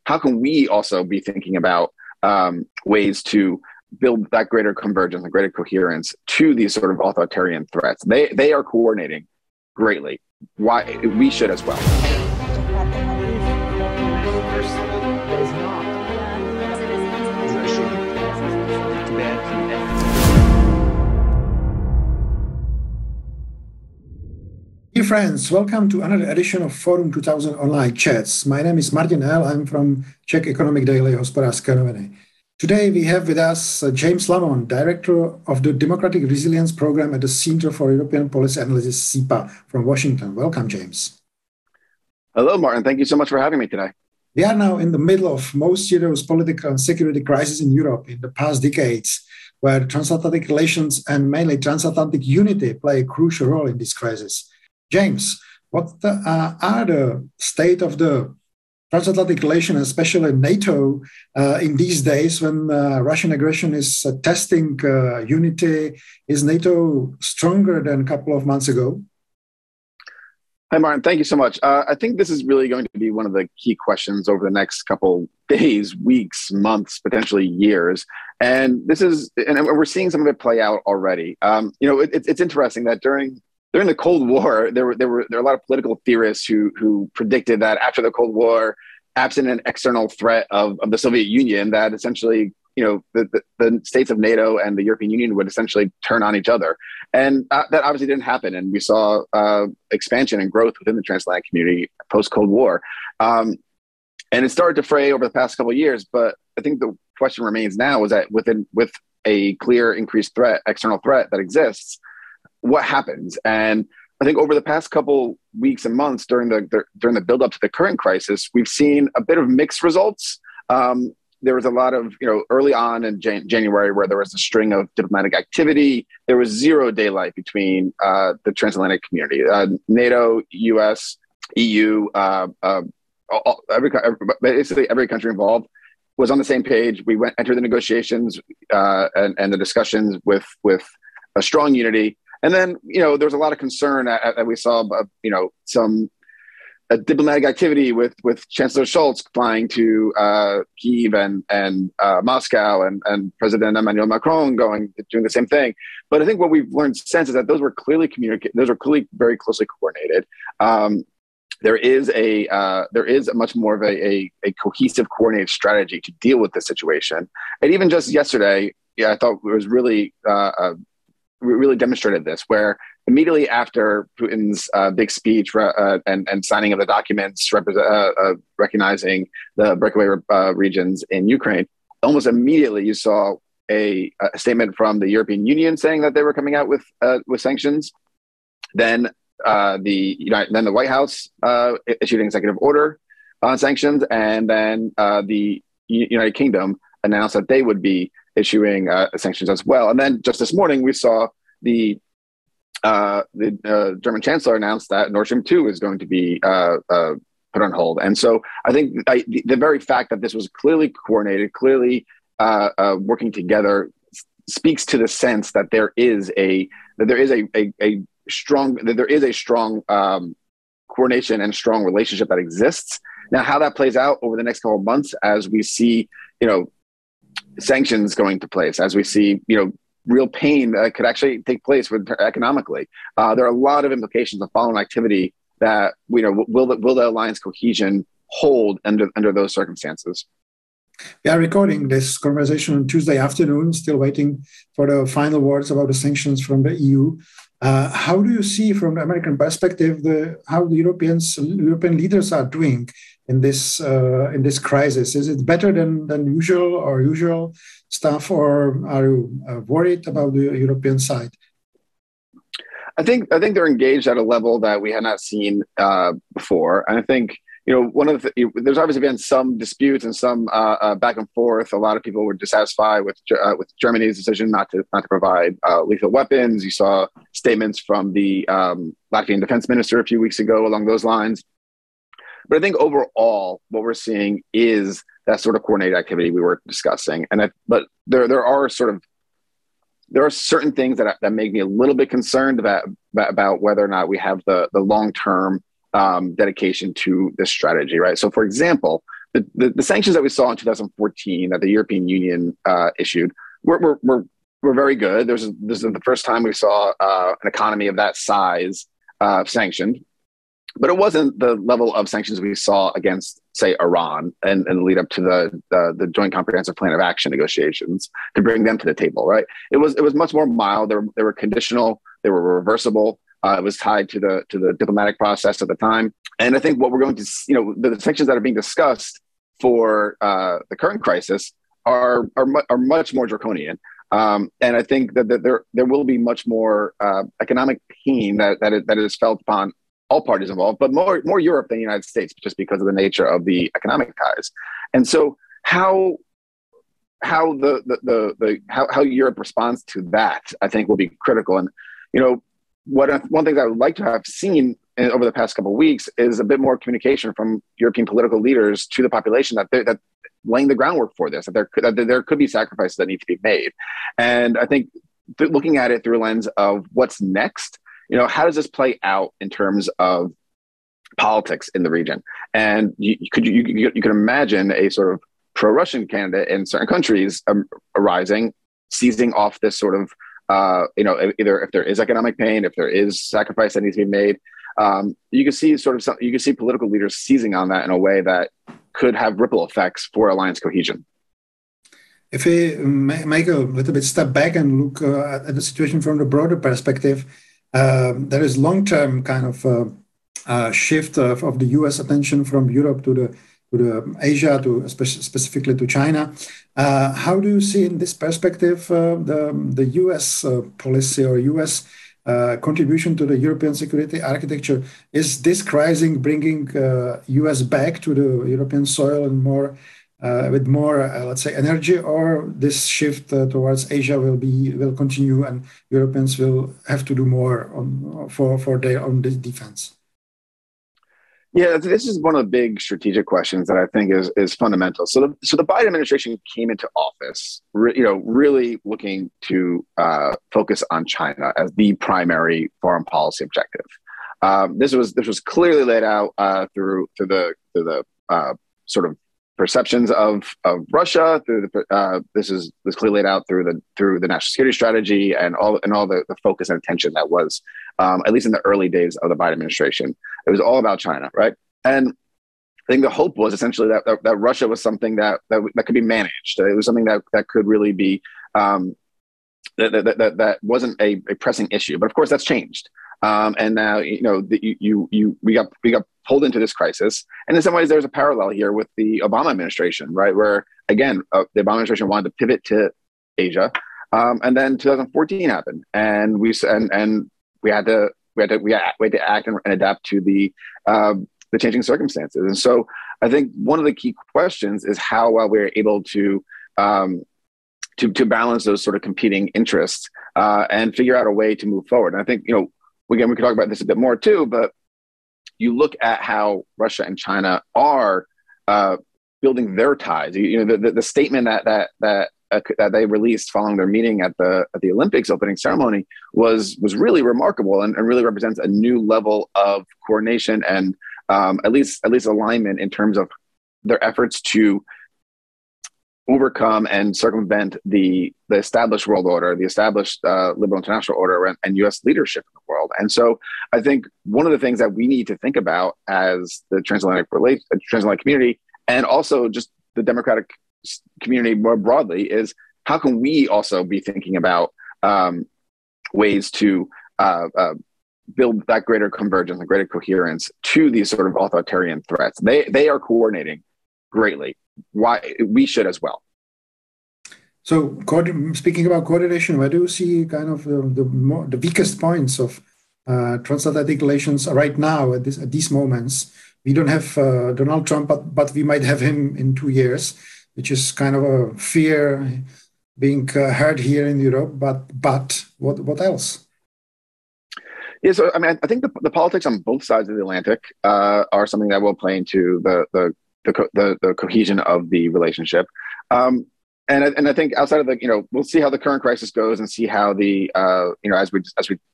how can we also be thinking about ways to build that greater convergence and greater coherence to these sort of authoritarian threats? They are coordinating greatly. Why we should as well. Dear friends, welcome to another edition of Forum 2000 Online Chats. My name is Martin Ehl. I'm from Czech Economic Daily Hospodářské, noviny. Today we have with us James Lamond, Director of the Democratic Resilience Program at the Center for European Policy Analysis, CEPA, from Washington. Welcome, James. Hello, Martin. Thank you so much for having me today. We are now in the middle of most serious political and security crises in Europe in the past decades, where transatlantic relations and mainly transatlantic unity play a crucial role in this crisis. James, what are the state of the transatlantic relations, especially NATO, in these days when Russian aggression is testing unity? Is NATO stronger than a couple of months ago? Hi, Martin. Thank you so much. I think this is really going to be one of the key questions over the next couple days, weeks, months, potentially years. And we're seeing some of it play out already. It's interesting that during the Cold War, there were a lot of political theorists who predicted that after the Cold War, absent an external threat of the Soviet Union, that essentially, the states of NATO and the European Union would essentially turn on each other. And that obviously didn't happen. And we saw expansion and growth within the transatlantic community post-Cold War. And it started to fray over the past couple of years. But I think the question remains now is that with a clear increased external threat that exists, what happens? And I think over the past couple weeks and months during the build-up to the current crisis, we've seen a bit of mixed results. There was a lot of, early on in January where there was a string of diplomatic activity. There was zero daylight between the transatlantic community, NATO, US, EU, basically every country involved was on the same page. We entered the negotiations and the discussions with a strong unity. And then, there was a lot of concern that we saw, some diplomatic activity with Chancellor Scholz flying to Kyiv and Moscow and President Emmanuel Macron doing the same thing. But I think what we've learned since is that those were clearly very closely coordinated. There is a much more of a cohesive, coordinated strategy to deal with the situation. And even just yesterday, I thought it was really demonstrated this, where immediately after Putin's big speech and signing of the documents recognizing the breakaway regions in Ukraine, almost immediately you saw a statement from the European Union saying that they were coming out with sanctions. Then the White House issued an executive order on sanctions, and then the United Kingdom announced that they would be issuing sanctions as well. And then just this morning, we saw the German Chancellor announced that Nord Stream 2 is going to be put on hold. And so I think the very fact that this was clearly coordinated, clearly working together, speaks to the sense that there is a strong coordination and strong relationship that exists. Now, how that plays out over the next couple of months, as we see, sanctions going into place, as we see, real pain that could actually take place economically. There are a lot of implications of following activity that, will the alliance cohesion hold under those circumstances? We are recording this conversation on Tuesday afternoon, still waiting for the final words about the sanctions from the EU. How do you see, from the American perspective, how the European leaders are doing in this crisis? Is it better than usual stuff, or are you worried about the European side? I think they're engaged at a level that we had not seen before, and I think there's obviously been some disputes and some back and forth. A lot of people were dissatisfied with Germany's decision not to provide lethal weapons. You saw statements from the Latvian defense minister a few weeks ago along those lines. But I think overall, what we're seeing is that sort of coordinated activity we were discussing. But there are certain things that make me a little bit concerned about whether or not we have the long-term dedication to this strategy, right? So, for example, the sanctions that we saw in 2014 that the European Union issued were very good. This is the first time we saw an economy of that size sanctioned, but it wasn't the level of sanctions we saw against, say, Iran and the lead up to the Joint Comprehensive Plan of Action negotiations to bring them to the table. Right? It was much more mild. They were conditional. They were reversible. It was tied to the diplomatic process at the time. And I think what we're going to, the sanctions that are being discussed for the current crisis are much more draconian. And I think that there will be much more economic pain that is felt upon all parties involved, but more Europe than the United States, just because of the nature of the economic ties. And so how Europe responds to that, I think, will be critical. And one thing that I would like to have seen over the past couple of weeks is a bit more communication from European political leaders to the population that laying the groundwork for this, that there could be sacrifices that need to be made. And I think looking at it through a lens of what's next, how does this play out in terms of politics in the region? And you could imagine a sort of pro-Russian candidate in certain countries arising, seizing off this sort of, either if there is economic pain, if there is sacrifice that needs to be made, you can see political leaders seizing on that in a way that could have ripple effects for alliance cohesion. If we make a little bit step back and look at the situation from the broader perspective, there is long-term kind of shift of the U.S. attention from Europe to the Asia, specifically to China. How do you see in this perspective the U.S. policy or U.S. Contribution to the European security architecture? Is this crisis bringing U.S. back to the European soil and with more, let's say, energy, or this shift towards Asia will continue and Europeans will have to do more for their own defense? Yeah, this is one of the big strategic questions that I think is fundamental. So the Biden administration came into office, really looking to focus on China as the primary foreign policy objective. This was clearly laid out through the sort of perceptions of Russia. This was clearly laid out through the national security strategy and all the focus and attention that was, at least in the early days of the Biden administration. It was all about China, right? And I think the hope was essentially that Russia was something that could be managed. It was something that could really be that wasn't a pressing issue. But of course, that's changed. And now we got pulled into this crisis. And in some ways, there's a parallel here with the Obama administration, right? Where again, the Obama administration wanted to pivot to Asia, and then 2014 happened, and we had to act and adapt to the changing circumstances. And so, I think one of the key questions is how well we're able to balance those sort of competing interests and figure out a way to move forward. And I think again, we could talk about this a bit more too, but you look at how Russia and China are building their ties. The statement that they released following their meeting at the Olympics opening ceremony was really remarkable and really represents a new level of coordination and at least alignment in terms of their efforts to overcome and circumvent the established world order, the established liberal international order, and U.S. leadership in the world. And so I think one of the things that we need to think about as the transatlantic community, and also just the democratic community more broadly, is how can we also be thinking about ways to build that greater convergence and greater coherence to these sort of authoritarian threats. They are coordinating greatly. Why we should as well. So, speaking about coordination, where do you see kind of the weakest points of transatlantic relations right now at these moments? We don't have Donald Trump, but we might have him in 2 years, which is kind of a fear being heard here in Europe. But what else? Yeah, so I mean, I think the politics on both sides of the Atlantic are something that will play into the cohesion of the relationship. And I think outside of the, we'll see how the current crisis goes and see how the, as we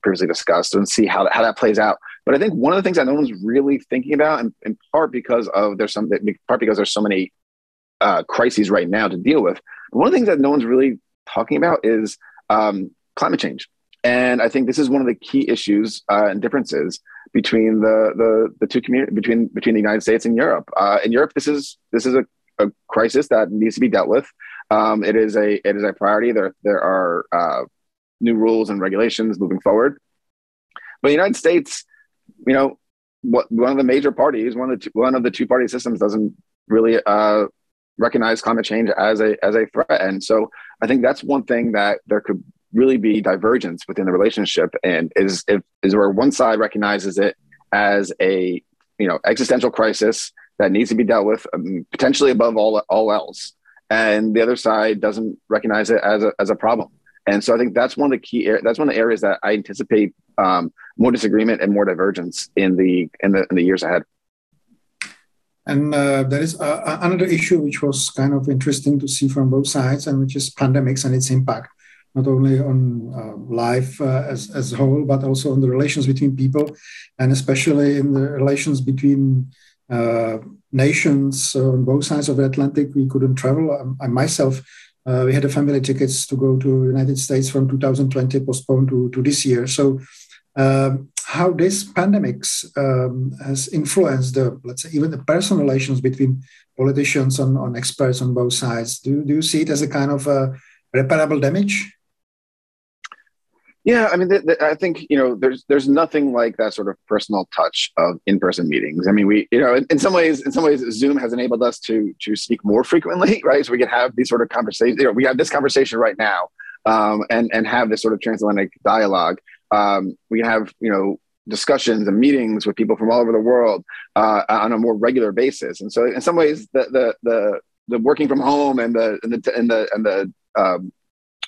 previously discussed, and see how that plays out. But I think one of the things that no one's really thinking about, and in part because there's so many crises right now to deal with. One of the things that no one's really talking about is climate change. And I think this is one of the key issues and differences between the two communities, between the United States and Europe. In Europe, this is a crisis that needs to be dealt with. It is a priority. There are new rules and regulations moving forward. But the United States, one of the major parties, one of the two-party systems doesn't really recognize climate change as a threat. And so I think that's one thing that there could really be divergence within the relationship, and is where one side recognizes it as a existential crisis that needs to be dealt with, potentially above all else, and the other side doesn't recognize it as a problem. And so I think that's one of the areas that I anticipate more disagreement and more divergence in the years ahead. And there is another issue which was kind of interesting to see from both sides, and which is pandemics and its impact, not only on life as a whole, but also on the relations between people, and especially in the relations between nations on both sides of the Atlantic. We couldn't travel. I myself, we had a family tickets to go to the United States from 2020 postponed to this year. So how this pandemics has influenced let's say, even the personal relations between politicians on experts on both sides. Do you see it as a kind of reparable damage? Yeah, I mean, I think there's nothing like that sort of personal touch of in-person meetings. I mean, we in some ways, Zoom has enabled us to speak more frequently, right? So we can have these sort of conversations. We have this conversation right now, and have this sort of transatlantic dialogue. We have discussions and meetings with people from all over the world on a more regular basis. And so, in some ways, the working from home and the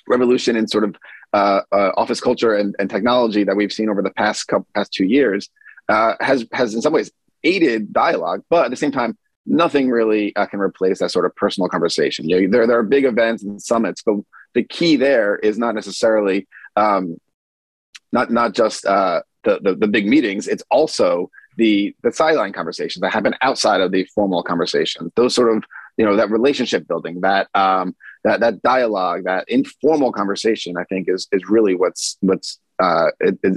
revolution in sort of office culture and technology that we've seen over the past 2 years has in some ways aided dialogue, but at the same time, nothing really can replace that sort of personal conversation. There are big events and summits, but the key there is not necessarily not just the big meetings. It's also the sideline conversations that happen outside of the formal conversations. Those sort of that relationship building, that dialogue, that informal conversation, I think is really what's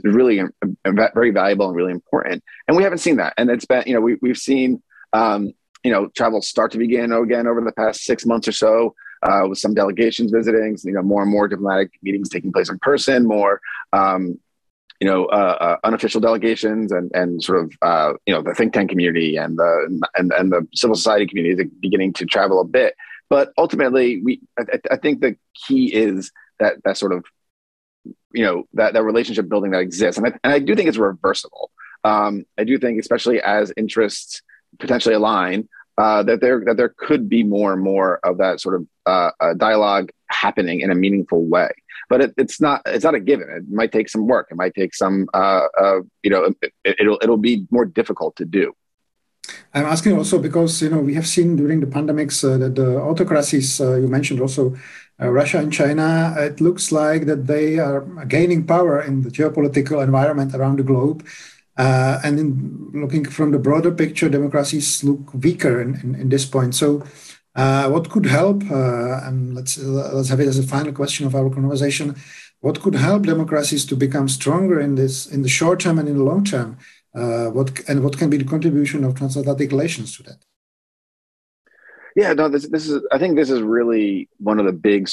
really very valuable and really important. And we haven't seen that. And it's been, we've seen, travel start to begin again over the past 6 months or so, with some delegations visiting, more and more diplomatic meetings taking place in person, more, unofficial delegations and sort of, the think tank community and the civil society community beginning to travel a bit. But ultimately, I think the key is that sort of, that relationship building that exists. And I do think it's reversible. I do think, especially as interests potentially align, that there could be more and more of that sort of dialogue happening in a meaningful way. But it's not a given. It might take some work. It might take some, it'll be more difficult to do. I'm asking also because, we have seen during the pandemics that the autocracies, you mentioned also Russia and China, it looks like that they are gaining power in the geopolitical environment around the globe. And in looking from the broader picture, democracies look weaker in this point. So what could help, and let's have it as a final question of our conversation, what could help democracies to become stronger in the short term and in the long term? What can be the contribution of transatlantic relations to that? Yeah, no, I think this is really one of the big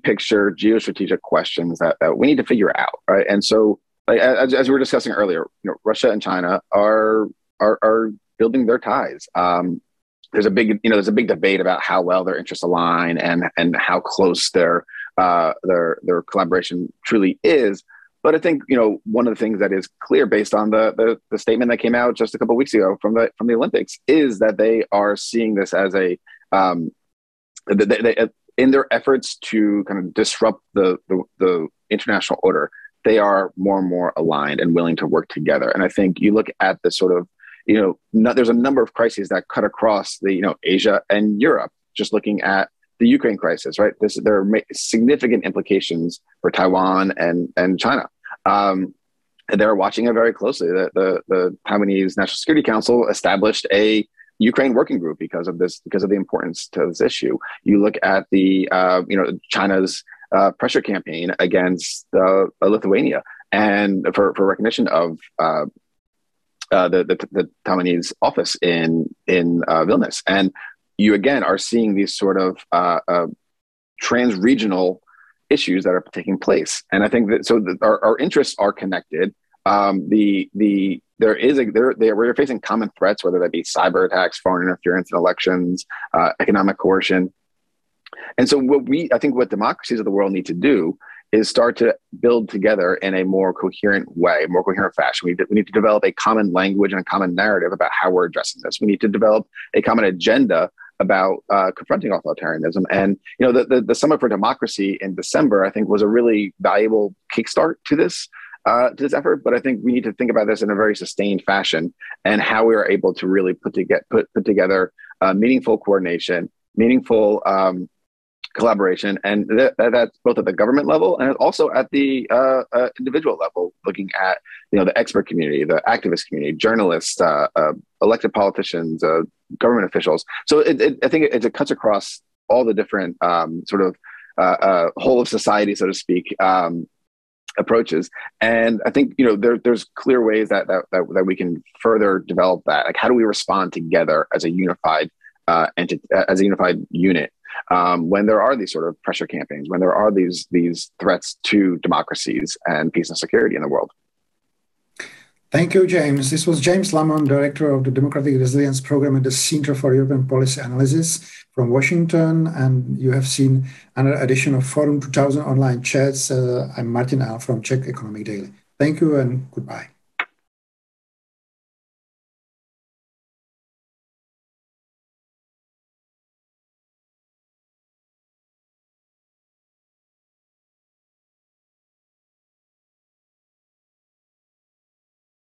picture geostrategic questions that we need to figure out, right? And so, as we were discussing earlier, Russia and China are building their ties. There's a big debate about how well their interests align and how close their collaboration truly is. But I think, one of the things that is clear based on the statement that came out just a couple of weeks ago from the Olympics is that they are seeing this as in their efforts to kind of disrupt the international order, they are more and more aligned and willing to work together. And I think you look at the sort of, there's a number of crises that cut across Asia and Europe. Just looking at the Ukraine crisis, right? There are significant implications for Taiwan and China. And they're watching it very closely. The Taiwanese National Security Council established a Ukraine working group because of the importance to this issue. You look at the China's pressure campaign against Lithuania and for recognition of the Taiwanese office in Vilnius, and you again are seeing these sort of trans-regional issues that are taking place. And I think that our interests are connected. We're facing common threats, whether that be cyber attacks, foreign interference in elections, economic coercion. And so I think what democracies of the world need to do is start to build together in a more coherent way, more coherent fashion. We need to develop a common language and a common narrative about how we're addressing this. We need to develop a common agenda about confronting authoritarianism. And the Summit for Democracy in December, I think, was a really valuable kickstart to this effort. But I think we need to think about this in a very sustained fashion and how we are able to really put together meaningful coordination, meaningful collaboration, and that's both at the government level and also at the individual level, looking at the expert community, the activist community, journalists, elected politicians, government officials. So I think it cuts across all the different sort of whole of society, so to speak, approaches. And I think there's clear ways that we can further develop that. Like, how do we respond together as a unified as a unified unit when there are these sort of pressure campaigns, when there are these threats to democracies and peace and security in the world? Thank you, James. This was James Lamond, Director of the Democratic Resilience Program at the Center for European Policy Analysis from Washington. And you have seen another edition of Forum 2000 Online Chats. I'm Martin Ehl from Czech Economic Daily. Thank you and goodbye.